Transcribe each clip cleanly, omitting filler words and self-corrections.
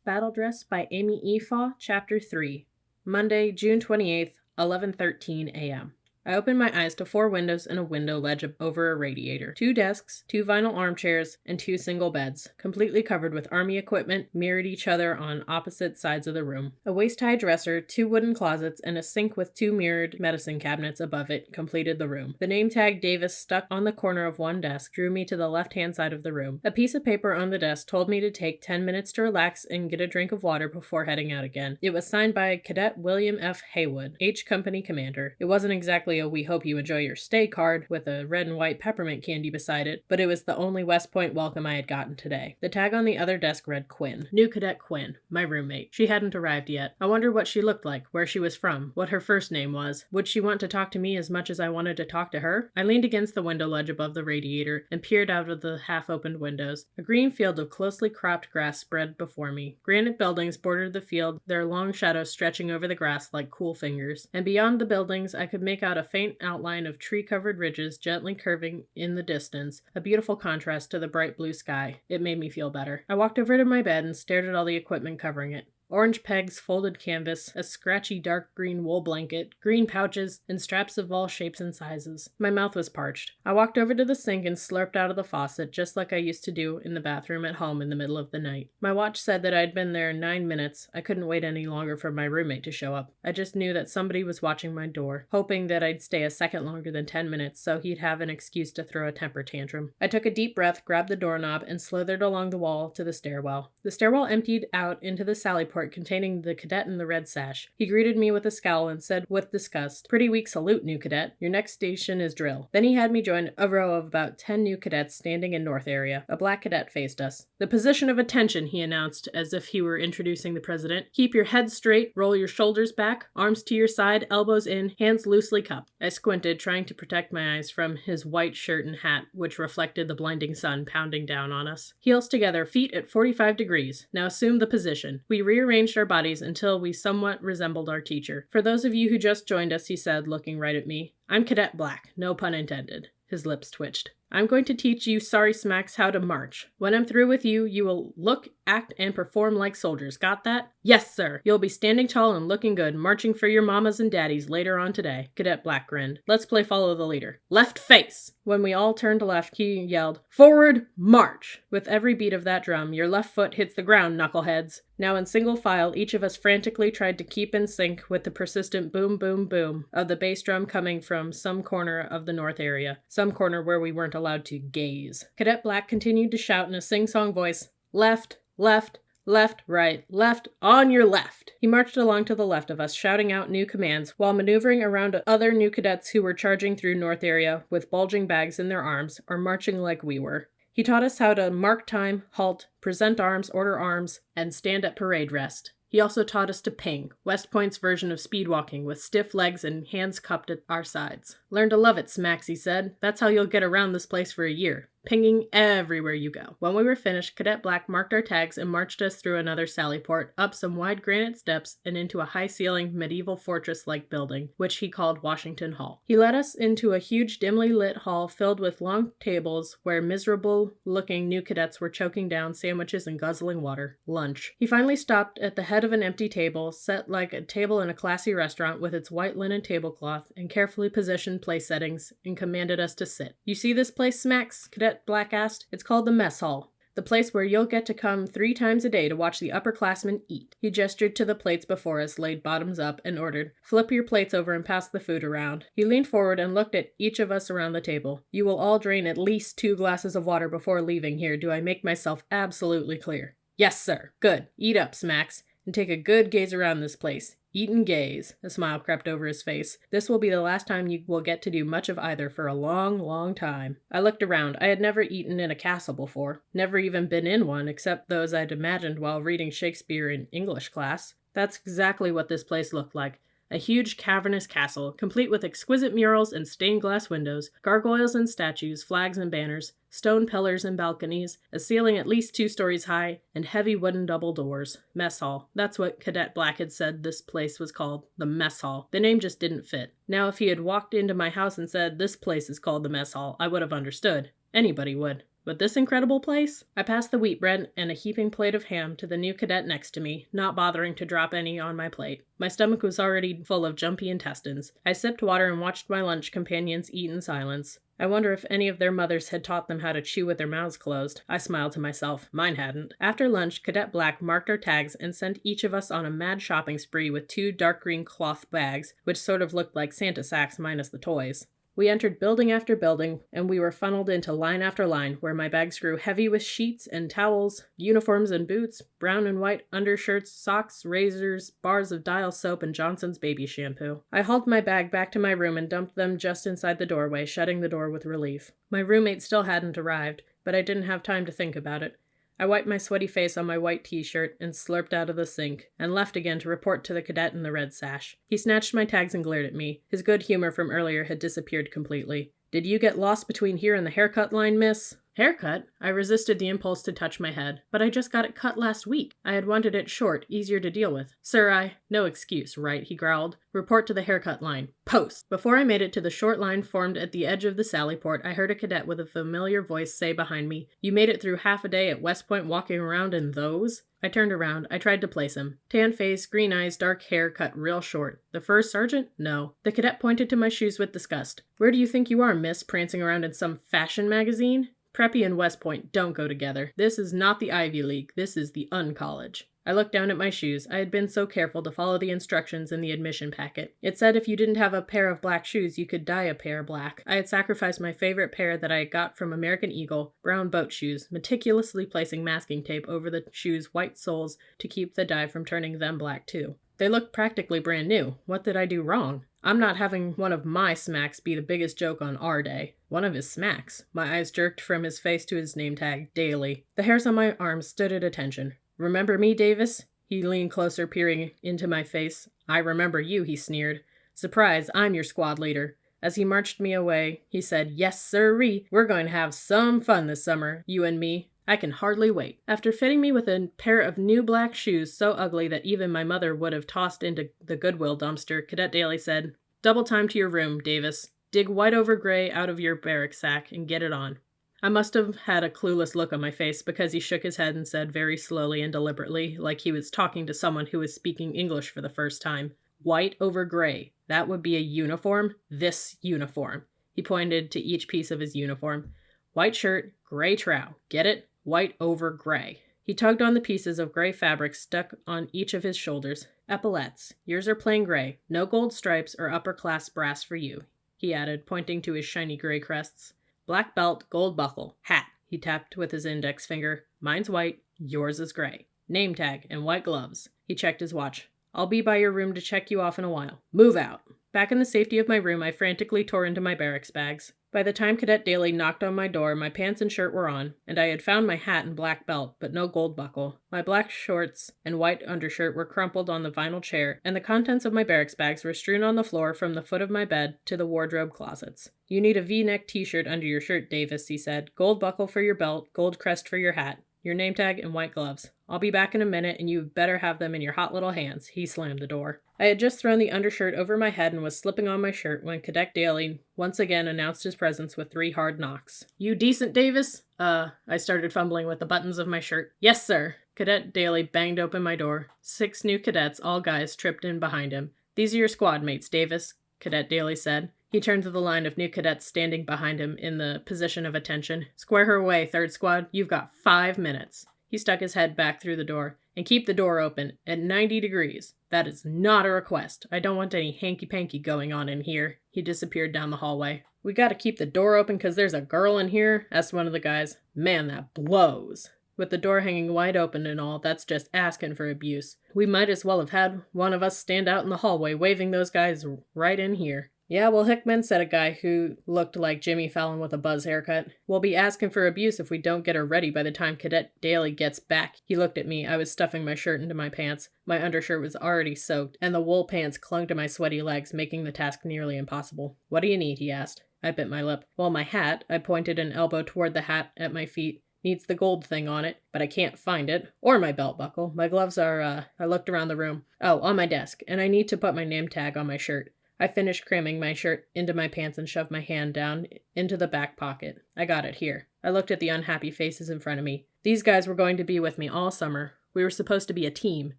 Battle Dress by Amy Efaw, Chapter 3. Monday, June 28th, 11:13 a.m. I opened my eyes to 4 windows and a window ledge over a radiator, 2 desks, 2 vinyl armchairs, and 2 single beds, completely covered with army equipment, mirrored each other on opposite sides of the room. A waist-high dresser, 2 wooden closets, and a sink with 2 mirrored medicine cabinets above it completed the room. The name tag Davis stuck on the corner of one desk drew me to the left-hand side of the room. A piece of paper on the desk told me to take 10 minutes to relax and get a drink of water before heading out again. It was signed by Cadet William F. Haywood, H Company Commander. It wasn't exactly a "we hope you enjoy your stay" card with a red and white peppermint candy beside it, but it was the only West Point welcome I had gotten today. The tag on the other desk read Quinn. New Cadet Quinn, my roommate. She hadn't arrived yet. I wondered what she looked like, where she was from, what her first name was. Would she want to talk to me as much as I wanted to talk to her? I leaned against the window ledge above the radiator and peered out of the half-opened windows. A green field of closely cropped grass spread before me. Granite buildings bordered the field, their long shadows stretching over the grass like cool fingers. And beyond the buildings, I could make out a faint outline of tree-covered ridges gently curving in the distance, a beautiful contrast to the bright blue sky. It made me feel better. I walked over to my bed and stared at all the equipment covering it. Orange pegs, folded canvas, a scratchy dark green wool blanket, green pouches, and straps of all shapes and sizes. My mouth was parched. I walked over to the sink and slurped out of the faucet just like I used to do in the bathroom at home in the middle of the night. My watch said that I'd been there 9 minutes. I couldn't wait any longer for my roommate to show up. I just knew that somebody was watching my door, hoping that I'd stay a second longer than 10 minutes so he'd have an excuse to throw a temper tantrum. I took a deep breath, grabbed the doorknob, and slithered along the wall to the stairwell. The stairwell emptied out into the sally port containing the cadet in the red sash. He greeted me with a scowl and said with disgust, "Pretty weak salute, new cadet. Your next station is drill." Then he had me join a row of about 10 new cadets standing in north area. A black cadet faced us. "The position of attention," he announced as if he were introducing the president. "Keep your head straight, roll your shoulders back, arms to your side, elbows in, hands loosely cupped." I squinted, trying to protect my eyes from his white shirt and hat, which reflected the blinding sun pounding down on us. Heels together, feet at 45 degrees. Now assume the position. We rearranged our bodies until we somewhat resembled our teacher. "For those of you who just joined us," he said, looking right at me, "I'm Cadet Black, no pun intended." His lips twitched. "I'm going to teach you sorry smacks how to march. When I'm through with you, you will look, act, and perform like soldiers. Got that?" "Yes, sir. You'll be standing tall and looking good, marching for your mamas and daddies later on today." Cadet Black grinned. "Let's play follow the leader. Left face!" When we all turned left, he yelled, "Forward, march!" With every beat of that drum, your left foot hits the ground, knuckleheads. Now in single file, each of us frantically tried to keep in sync with the persistent boom, boom, boom of the bass drum coming from some corner of the north area, some corner where we weren't allowed to gaze. Cadet Black continued to shout in a sing-song voice, "Left, left, left, right, left, on your left." He marched along to the left of us, shouting out new commands, while maneuvering around other new cadets who were charging through north area with bulging bags in their arms, or marching like we were. He taught us how to mark time, halt, present arms, order arms, and stand at parade rest. He also taught us to ping, West Point's version of speed walking, with stiff legs and hands cupped at our sides. "Learn to love it, Smacks," he said. "That's how you'll get around this place for a year. Pinging everywhere you go." When we were finished, Cadet Black marked our tags and marched us through another sally port, up some wide granite steps, and into a high-ceilinged medieval fortress-like building, which he called Washington Hall. He led us into a huge, dimly lit hall filled with long tables where miserable-looking new cadets were choking down sandwiches and guzzling water. Lunch. He finally stopped at the head of an empty table, set like a table in a classy restaurant with its white linen tablecloth and carefully positioned place settings, and commanded us to sit. "You see this place, Smacks?" Cadet Black asked. "It's called the mess hall. The place where you'll get to come 3 times a day to watch the upperclassmen eat." He gestured to the plates before us, laid bottoms up, and ordered, "Flip your plates over and pass the food around." He leaned forward and looked at each of us around the table. "You will all drain at least 2 glasses of water before leaving here. Do I make myself absolutely clear?" "Yes, sir." "Good. Eat up, Smacks, and take a good gaze around this place. Eat and gaze." A smile crept over his face. "This will be the last time you will get to do much of either for a long, long time." I looked around. I had never eaten in a castle before. Never even been in one, except those I'd imagined while reading Shakespeare in English class. That's exactly what this place looked like. A huge cavernous castle, complete with exquisite murals and stained glass windows, gargoyles and statues, flags and banners, stone pillars and balconies, a ceiling at least 2 stories high, and heavy wooden double doors. Mess hall. That's what Cadet Black had said this place was called, the mess hall. The name just didn't fit. Now if he had walked into my house and said, "This place is called the mess hall," I would have understood. Anybody would. But this incredible place? I passed the wheat bread and a heaping plate of ham to the new cadet next to me, not bothering to drop any on my plate. My stomach was already full of jumpy intestines. I sipped water and watched my lunch companions eat in silence. I wonder if any of their mothers had taught them how to chew with their mouths closed. I smiled to myself. Mine hadn't. After lunch, Cadet Black marked our tags and sent each of us on a mad shopping spree with 2 dark green cloth bags, which sort of looked like Santa sacks minus the toys. We entered building after building, and we were funneled into line after line, where my bags grew heavy with sheets and towels, uniforms and boots, brown and white undershirts, socks, razors, bars of Dial soap, and Johnson's baby shampoo. I hauled my bag back to my room and dumped them just inside the doorway, shutting the door with relief. My roommate still hadn't arrived, but I didn't have time to think about it. I wiped my sweaty face on my white t-shirt and slurped out of the sink, and left again to report to the cadet in the red sash. He snatched my tags and glared at me. His good humor from earlier had disappeared completely. "Did you get lost between here and the haircut line, miss?" Haircut? I resisted the impulse to touch my head. But I just got it cut last week. I had wanted it short, easier to deal with. "Sir, No excuse, right?" he growled. "Report to the haircut line. Post!" Before I made it to the short line formed at the edge of the sally port, I heard a cadet with a familiar voice say behind me, "You made it through half a day at West Point walking around in those?" I turned around. I tried to place him. Tan face, green eyes, dark hair, cut real short. The first sergeant? No. The cadet pointed to my shoes with disgust. "Where do you think you are, miss, prancing around in some fashion magazine? Preppy and West Point don't go together. This is not the Ivy League. This is the uncollege." I looked down at my shoes. I had been so careful to follow the instructions in the admission packet. It said if you didn't have a pair of black shoes, you could dye a pair black. I had sacrificed my favorite pair that I got from American Eagle, brown boat shoes, meticulously placing masking tape over the shoes' white soles to keep the dye from turning them black too. They looked practically brand new. What did I do wrong? I'm not having one of my smacks be the biggest joke on our day. One of his smacks. My eyes jerked from his face to his name tag, Daly. The hairs on my arms stood at attention. "Remember me, Davis?" He leaned closer, peering into my face. "I remember you," he sneered. "Surprise, I'm your squad leader." As he marched me away, he said, "Yes, sirree, we're going to have some fun this summer, you and me. I can hardly wait." After fitting me with a pair of new black shoes so ugly that even my mother would have tossed into the Goodwill dumpster, Cadet Daly said, "Double time to your room, Davis. Dig white over gray out of your barrack sack and get it on." I must have had a clueless look on my face because he shook his head and said very slowly and deliberately, like he was talking to someone who was speaking English for the first time, "White over gray. That would be a uniform. This uniform." He pointed to each piece of his uniform. "White shirt, gray trow. Get it? White over gray." He tugged on the pieces of gray fabric stuck on each of his shoulders. "Epaulettes. Yours are plain gray. No gold stripes or upper-class brass for you," he added, pointing to his shiny gray crests. "Black belt, gold buckle. Hat." He tapped with his index finger. "Mine's white. Yours is gray. Name tag and white gloves." He checked his watch. "I'll be by your room to check you off in a while. Move out." Back in the safety of my room, I frantically tore into my barracks bags. By the time Cadet Daly knocked on my door, my pants and shirt were on, and I had found my hat and black belt, but no gold buckle. My black shorts and white undershirt were crumpled on the vinyl chair, and the contents of my barracks bags were strewn on the floor from the foot of my bed to the wardrobe closets. "You need a V-neck t-shirt under your shirt, Davis," he said. "Gold buckle for your belt, gold crest for your hat, your name tag, and white gloves. I'll be back in a minute, and you'd better have them in your hot little hands." He slammed the door. I had just thrown the undershirt over my head and was slipping on my shirt when Cadet Daly once again announced his presence with 3 hard knocks. "You decent, Davis?" I started fumbling with the buttons of my shirt. "Yes, sir." Cadet Daly banged open my door. 6 new cadets, all guys, tripped in behind him. "These are your squad mates, Davis," Cadet Daly said. He turned to the line of new cadets standing behind him in the position of attention. "Square her away, 3rd Squad. You've got 5 minutes." He stuck his head back through the door. "And keep the door open at 90 degrees. That is not a request. I don't want any hanky-panky going on in here." He disappeared down the hallway. "We gotta keep the door open 'cause there's a girl in here?" asked one of the guys. "Man, that blows." With the door hanging wide open and all, that's just asking for abuse. We might as well have had one of us stand out in the hallway waving those guys right in here. "Yeah, well, Hickman," said a guy who looked like Jimmy Fallon with a buzz haircut. "We'll be asking for abuse if we don't get her ready by the time Cadet Daly gets back." He looked at me. I was stuffing my shirt into my pants. My undershirt was already soaked, and the wool pants clung to my sweaty legs, making the task nearly impossible. "What do you need?" he asked. I bit my lip. "Well, my hat," I pointed an elbow toward the hat at my feet, "needs the gold thing on it, but I can't find it. Or my belt buckle. My gloves are, I looked around the room. Oh, on my desk, and I need to put my name tag on my shirt." I finished cramming my shirt into my pants and shoved my hand down into the back pocket. "I got it here." I looked at the unhappy faces in front of me. These guys were going to be with me all summer. We were supposed to be a team,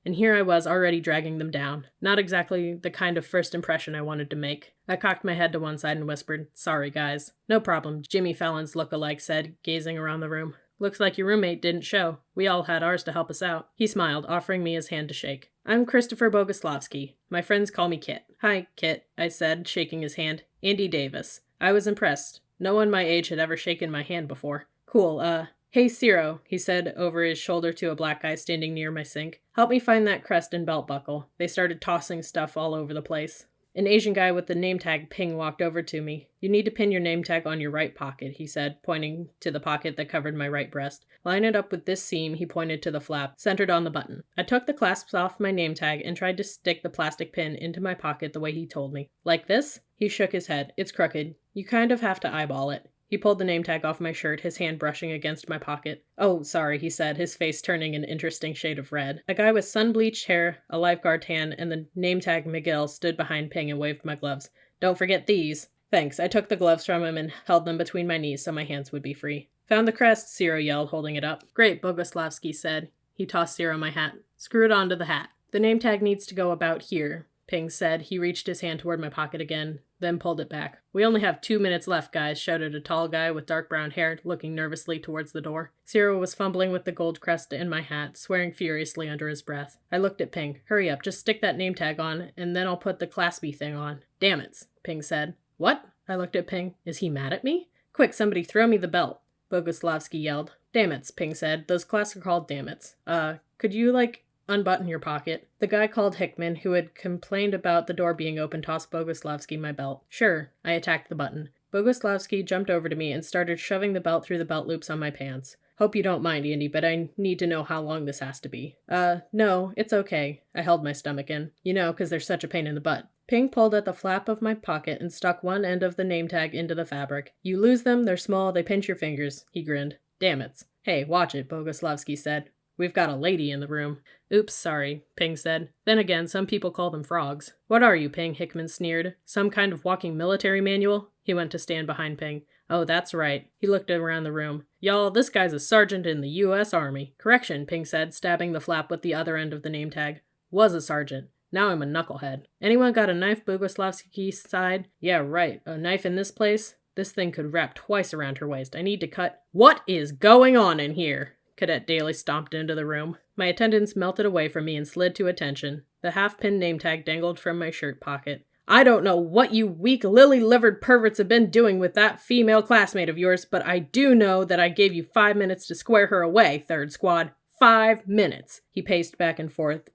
and here I was already dragging them down. Not exactly the kind of first impression I wanted to make. I cocked my head to one side and whispered, "Sorry, guys." "No problem," Jimmy Fallon's look-alike said, gazing around the room. "Looks like your roommate didn't show. We all had ours to help us out." He smiled, offering me his hand to shake. "I'm Christopher Boguslavsky. My friends call me Kit." "Hi, Kit," I said, shaking his hand. "Andy Davis." I was impressed. No one my age had ever shaken my hand before. "Cool, Hey, Ciro," he said over his shoulder to a black guy standing near my sink. "Help me find that crest and belt buckle." They started tossing stuff all over the place. An Asian guy with the name tag Ping walked over to me. "You need to pin your name tag on your right pocket," he said, pointing to the pocket that covered my right breast. "Line it up with this seam," he pointed to the flap, centered on the button. I took the clasps off my name tag and tried to stick the plastic pin into my pocket the way he told me. "Like this?" He shook his head. "It's crooked. You kind of have to eyeball it." He pulled the name tag off my shirt, his hand brushing against my pocket. "Oh, sorry," he said, his face turning an interesting shade of red. A guy with sun-bleached hair, a lifeguard tan, and the name tag Miguel stood behind Ping and waved my gloves. "Don't forget these." "Thanks." I took the gloves from him and held them between my knees so my hands would be free. "Found the crest," Ciro yelled, holding it up. "Great," Boguslavsky said. He tossed Ciro my hat. "Screw it onto the hat." "The name tag needs to go about here," Ping said. He reached his hand toward my pocket again, then pulled it back. "We only have 2 minutes left, guys," shouted a tall guy with dark brown hair, looking nervously towards the door. Ciro was fumbling with the gold crest in my hat, swearing furiously under his breath. I looked at Ping. "Hurry up, just stick that name tag on, and then I'll put the claspy thing on." "Damn it," Ping said. "What?" I looked at Ping. "Is he mad at me?" "Quick, somebody throw me the belt," Boguslavsky yelled. "Dammits," Ping said. "Those clasps are called dammits. Could you, unbutton your pocket?" The guy called Hickman, who had complained about the door being open, tossed Boguslavsky my belt. "Sure." I attacked the button. Boguslavsky jumped over to me and started shoving the belt through the belt loops on my pants. "Hope you don't mind, Andy, but I need to know how long this has to be." No, it's okay." I held my stomach in. "'Cause they're such a pain in the butt." Ping pulled at the flap of my pocket and stuck one end of the name tag into the fabric. "You lose them, they're small, they pinch your fingers." He grinned. "Dammits." "Hey, watch it," Boguslavsky said. "We've got a lady in the room." "Oops, sorry," Ping said. "Then again, some people call them frogs." "What are you, Ping?" Hickman sneered. "Some kind of walking military manual?" He went to stand behind Ping. "Oh, that's right." He looked around the room. "Y'all, this guy's a sergeant in the U.S. Army." "Correction," Ping said, stabbing the flap with the other end of the name tag. "Was a sergeant. Now I'm a knucklehead." "Anyone got a knife?" Boguslavsky sighed. "Yeah, right. A knife in this place? This thing could wrap twice around her waist. I need to cut—" "What is going on in here?" Cadet Daly stomped into the room. My attendants melted away from me and slid to attention. The half-pin name tag dangled from my shirt pocket. "I don't know what you weak, lily-livered perverts have been doing with that female classmate of yours, but I do know that I gave you 5 minutes to square her away, 3rd Squad. 5 minutes. He paced back and forth,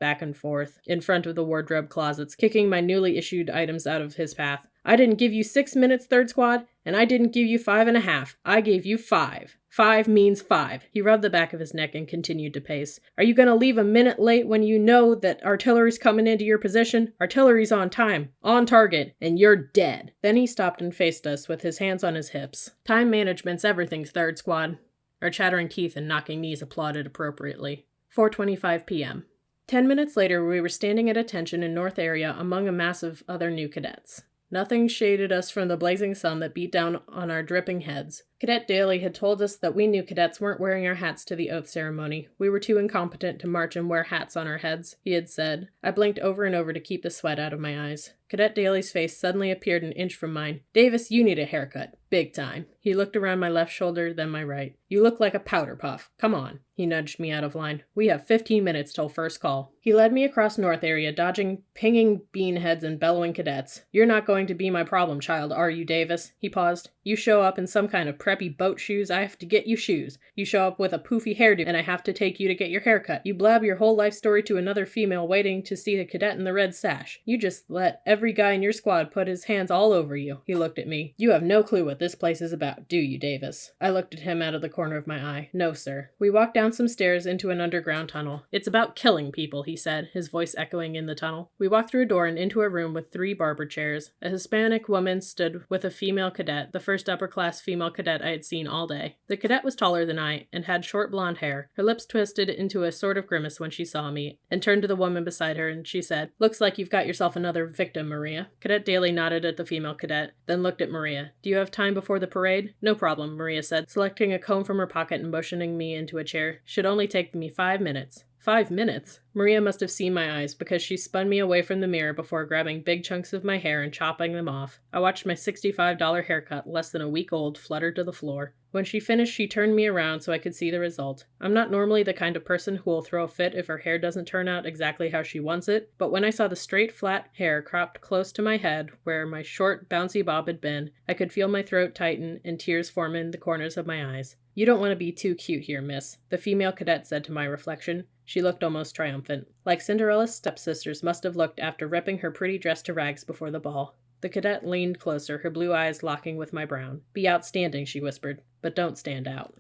in front of the wardrobe closets, kicking my newly issued items out of his path. "I didn't give you 6 minutes, 3rd Squad, and I didn't give you 5.5. I gave you 5. 5 means 5. He rubbed the back of his neck and continued to pace. "Are you gonna leave a minute late when you know that artillery's coming into your position? Artillery's on time, on target, and you're dead." Then he stopped and faced us with his hands on his hips. "Time management's everything, 3rd Squad." Our chattering teeth and knocking knees applauded appropriately. 4:25 p.m. 10 minutes later, we were standing at attention in North Area among a mass of other new cadets. Nothing shaded us from the blazing sun that beat down on our dripping heads. Cadet Daly had told us that we new cadets weren't wearing our hats to the oath ceremony. We were too incompetent to march and wear hats on our heads, he had said. I blinked over and over to keep the sweat out of my eyes. Cadet Daly's face suddenly appeared an inch from mine. "Davis, you need a haircut. Big time." He looked around my left shoulder, then my right. "You look like a powder puff. Come on." He nudged me out of line. "We have 15 minutes till first call." He led me across North Area, dodging pinging beanheads and bellowing cadets. "You're not going to be my problem child, are you, Davis?" He paused. "You show up in some kind of preppy boat shoes, I have to get you shoes. You show up with a poofy hairdo, and I have to take you to get your hair cut. You blab your whole life story to another female waiting to see the cadet in the red sash. You just let every guy in your squad put his hands all over you." He looked at me. "You have no clue what this place is about, do you, Davis?" I looked at him out of the corner of my eye. "No, sir." We walked down some stairs into an underground tunnel. "It's about killing people," he said, his voice echoing in the tunnel. We walked through a door and into a room with 3 barber chairs. A Hispanic woman stood with a female cadet. The first first upper-class female cadet I had seen all day. The cadet was taller than I and had short blonde hair. Her lips twisted into a sort of grimace when she saw me and turned to the woman beside her and she said, "Looks like you've got yourself another victim, Maria." Cadet Daly nodded at the female cadet, then looked at Maria. "Do you have time before the parade?" "No problem," Maria said, selecting a comb from her pocket and motioning me into a chair. "Should only take me 5 minutes." 5 minutes? Maria must have seen my eyes because she spun me away from the mirror before grabbing big chunks of my hair and chopping them off. I watched my $65 haircut, less than a week old, flutter to the floor. When she finished, she turned me around so I could see the result. I'm not normally the kind of person who will throw a fit if her hair doesn't turn out exactly how she wants it, but when I saw the straight, flat hair cropped close to my head, where my short, bouncy bob had been, I could feel my throat tighten and tears form in the corners of my eyes. "You don't want to be too cute here, miss," the female cadet said to my reflection. She looked almost triumphant, like Cinderella's stepsisters must have looked after ripping her pretty dress to rags before the ball. The cadet leaned closer, her blue eyes locking with my brown. "Be outstanding," she whispered, "but don't stand out."